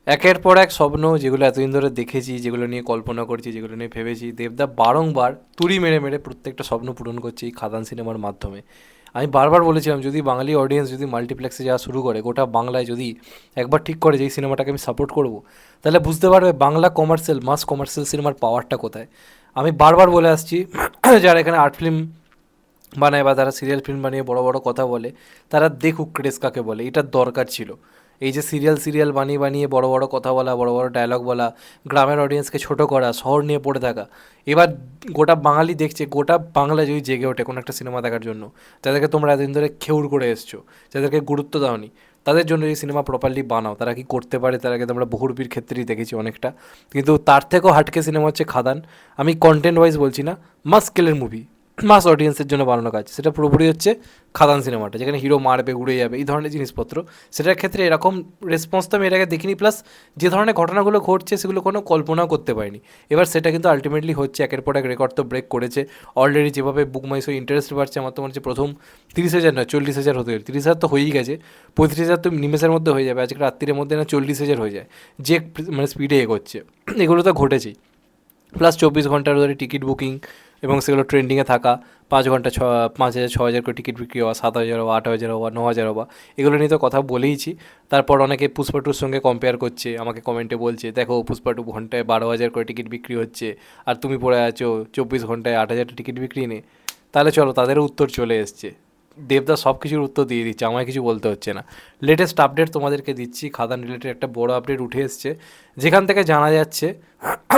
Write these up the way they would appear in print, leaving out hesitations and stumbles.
একের পর এক স্বপ্ন যেগুলো এতদিন ধরে দেখেছি, যেগুলো নিয়ে কল্পনা করছি, যেগুলো নিয়ে ভেবেছি, দেবদা বারংবার তুড়ি মেরে মেরে প্রত্যেকটা স্বপ্ন পূরণ করছে এই খাদান সিনেমার মাধ্যমে। আমি বারবার বলেছিলাম যদি বাঙালি অডিয়েন্স যদি মাল্টিপ্লেক্সে যাওয়া শুরু করে, গোটা বাংলায় যদি একবার ঠিক করে যে এই সিনেমাটাকে আমি সাপোর্ট করব, তাহলে বুঝতে পারবে বাংলা কমার্শিয়াল মাস কমার্শিয়াল সিনেমার পাওয়ারটা কোথায়। আমি বারবার বলে আসছি যারা এখানে আর্ট ফিল্ম বানায় বা তারা সিরিয়াল ফিল্ম বানিয়ে বড় বড় কথা বলে, তারা দেখুক ক্রেজ কাকে বলে। এটার দরকার ছিল। এই যে সিরিয়াল সিরিয়াল বানিয়ে বানিয়ে বড় বড় কথা বলা, বড় বড় ডায়লগ বলা, গ্রামের অডিয়েন্সকে ছোট করা, শহর নিয়ে পড়ে থাকা, এবার গোটা বাঙালি দেখছে, গোটা বাংলা যদি জেগে ওঠে কোনো একটা সিনেমা দেখার জন্য, যাদেরকে তোমরা এতদিন ধরে খেউর করে এসছো, যাদেরকে গুরুত্ব দাওনি, তাদের জন্য এই সিনেমা প্রপারলি বানাও। তারা কি করতে পারে তার আগে আমরা বহুরূপীর ক্ষেত্রেই দেখেছি অনেকটা। কিন্তু তার থেকেও হাটকে সিনেমা হচ্ছে খাদান। আমি কন্টেন্ট ওয়াইজ বলছি না, মাস স্কেলের মুভি, মাস অডিয়েন্সের জন্য বানানো কাজ, সেটা পুরোপুরি হচ্ছে খাদান সিনেমাটা, যেখানে হিরো মারবে উড়ে যাবে এই ধরনের জিনিসপত্র। সেটার ক্ষেত্রে এরকম রেসপন্স তো আমি এর আগে দেখিনি, প্লাস যে ধরনের ঘটনাগুলো ঘটছে সেগুলো কোনো কল্পনাও করতে পারিনি। এবার সেটা কিন্তু আলটিমেটলি হচ্ছে, একের পর এক রেকর্ড তো ব্রেক করেছে অলরেডি। যেভাবে বুক মাই শো ইন্টারেস্ট বাড়ছে, আমার তো মনে হচ্ছে প্রথম 30,000 না 40,000 হতে গেলে, 30,000 তো হয়েই গেছে, 35,000 তো নিমেষের মধ্যে হয়ে যাবে, আজকে রাত্রির মধ্যে না 40,000 হয়ে যায়, যে মানে স্পিডে এগোচ্ছে। এগুলো তো ঘটেছেই। প্লাস 24 ঘন্টার ধরে টিকিট বুকিং এবং সেগুলো ট্রেন্ডিংয়ে থাকা, 5 ঘন্টা 5,000 6,000 করে টিকিট বিক্রি হওয়া, 7,000 হওয়া, 8,000 হওয়া, 9,000 হওয়া, এগুলো নিয়ে তো কথা বলেইছি। তারপর অনেকে পুষ্পা টুর সঙ্গে কম্পেয়ার করছে, আমাকে কমেন্টে বলছে দেখো পুষ্পা টু ঘন্টায় 12,000 করে টিকিট বিক্রি হচ্ছে, আর তুমি পড়ে আছো 24 ঘন্টায় 8,000 টিকিট বিক্রি নিয়ে। তাহলে চলো তাদেরও উত্তর চলে এসছে। দেবদা সব কিছুর উত্তর দিয়ে দিচ্ছে, আমায় কিছু বলতে হচ্ছে না। লেটেস্ট আপডেট তোমাদেরকে দিচ্ছি, খাদান রিলেটেড একটা বড় আপডেট উঠে এসছে, যেখান থেকে জানা যাচ্ছে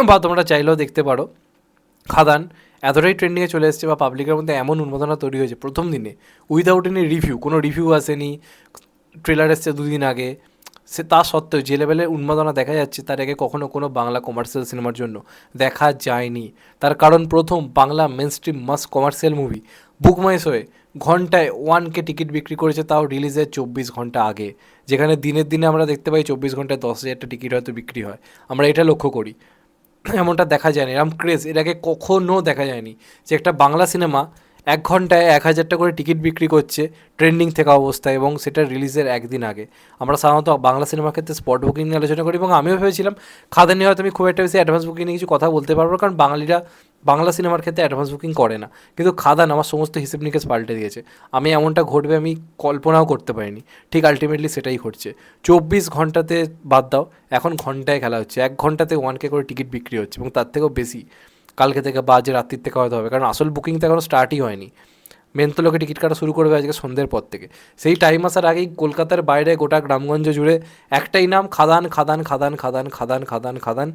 বা তোমরা চাইলেও দেখতে পারো, খাদান এতটাই ট্রেন্ডিংয়ে চলে এসছে বা পাবলিকের মধ্যে এমন উন্মাদনা তৈরি হয়েছে প্রথম দিনে, উইদাউট এনি রিভিউ, কোনো রিভিউ আসেনি, ট্রেলার এসছে 2 দিন আগে, সে তা সত্ত্বেও যে লেভেলের উন্মাদনা দেখা যাচ্ছে তার আগে কখনো কোনো বাংলা কমার্শিয়াল সিনেমার জন্য দেখা যায়নি। তার কারণ প্রথম Bangla main stream mass commercial movie book my শোয়ে ঘন্টায় 1K টিকিট বিক্রি করেছে, তাও রিলিজের 24 ঘন্টা আগে। যেখানে দিনের দিনে আমরা দেখতে পাই 24 ঘন্টায় 10,000টা টিকিট হয়তো বিক্রি হয়, আমরা এটা লক্ষ্য করি। এমনটা দেখা যায়নি, এরম ক্রেজ এর আগে কখনো দেখা যায়নি যে একটা বাংলা সিনেমা 1 ঘন্টায় 1,000টা করে টিকিট বিক্রি করছে ট্রেন্ডিং থাকা অবস্থায়, এবং সেটা রিলিজের একদিন আগে। আমরা সাধারণত বাংলা সিনেমার ক্ষেত্রে স্পট বুকিং নিয়ে আলোচনা করি, এবং আমিও ভেবেছিলাম খাদান নিয়ে হয়তো আমি খুব একটা বেশি অ্যাডভান্স বুকিং নিয়ে কিছু কথা বলতে পারবো, কারণ বাঙালিরা বাংলা সিনেমার ক্ষেত্রে অ্যাডভান্স বুকিং করে না। কিন্তু খাদান আমার সমস্ত হিসেব নিকেশ পাল্টে দিয়েছে। আমি এমনটা ঘটবে আমি কল্পনাও করতে পারিনি, ঠিক আলটিমেটলি সেটাই ঘটছে। 24 ঘন্টাতে বাদ দাও, এখন ঘন্টায় খেলা হচ্ছে, 1 ঘন্টাতে 1K করে টিকিট বিক্রি হচ্ছে, এবং তার থেকেও বেশি কালকে থেকে বা আজ রাত্রির থেকে হয়তো হবে, কারণ আসল বুকিং তো এখনও স্টার্টই হয়নি। মেন তো লোকে টিকিট কাটা শুরু করবে আজকে সন্ধ্যের পর থেকে। সেই টাইম আসার আগেই কলকাতার বাইরে গোটা গ্রামগঞ্জ জুড়ে একটাই নাম, খাদান খাদান খাদান খাদান খাদান খাদান খাদান,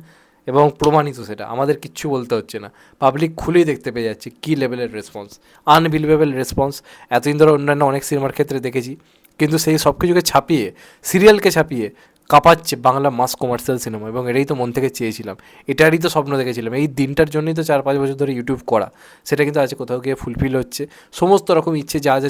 এবং প্রমাণিত সেটা, আমাদের কিচ্ছু বলতে হচ্ছে না। পাবলিক খুলেই দেখতে পেয়ে যাচ্ছে কী লেভেলের রেসপন্স, আনবিলিভেবল রেসপন্স। এতদিন ধরে অন্যান্য অনেক সিনেমার ক্ষেত্রে দেখেছি, কিন্তু সেই সব কিছুকে ছাপিয়ে, সিরিয়ালকে ছাপিয়ে কাঁপাচ্ছে বাংলা মাস কমার্শিয়াল সিনেমা, এবং এটাই তো মন থেকে চেয়েছিলাম, এটারই তো স্বপ্ন দেখেছিলাম, এই দিনটার জন্যই তো 4-5 বছর ধরে ইউটিউব করা। সেটা কিন্তু আজ কোথাও গিয়ে ফুলফিল হচ্ছে। সমস্ত রকম ইচ্ছে যা যা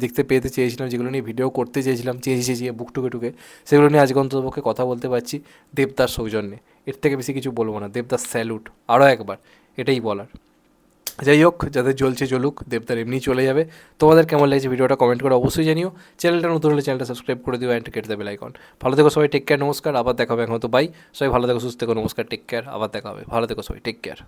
দেখতে পেতে চেয়েছিলাম, যেগুলো নিয়ে ভিডিও করতে চেয়েছিলাম, চেয়েছি বুক টুকে টুকে, সেগুলো নিয়ে আজকে অন্ততপক্ষে কথা বলতে পারছি দেবদার সৌজন্যে। এর থেকে বেশি কিছু বলবো না, দেবদার স্যালুট আরও একবার, এটাই বলার। যাই হোক, যাদের জ্বলছে জ্বলুক, দেবদার এমনি চলে যাবে। তোমাদের কেমন লাগছে ভিডিওটা কমেন্ট করে অবশ্যই জানিও। চ্যানেলটা নতুন হলে চ্যানেলটা সাবস্ক্রাইব করে দিও, অ্যান্ড কেটে দেবে লাইকন। ভালো থেকো সবাই, টেক কেয়ার, নমস্কার, আবার দেখা হবে। এখন তো বাই, সবাই ভালো থেকো, সুস্থ থেকো, নমস্কার, টেক কেয়ার, আবার দেখা হবে, ভালো থেকো সবাই, টেক কেয়ার।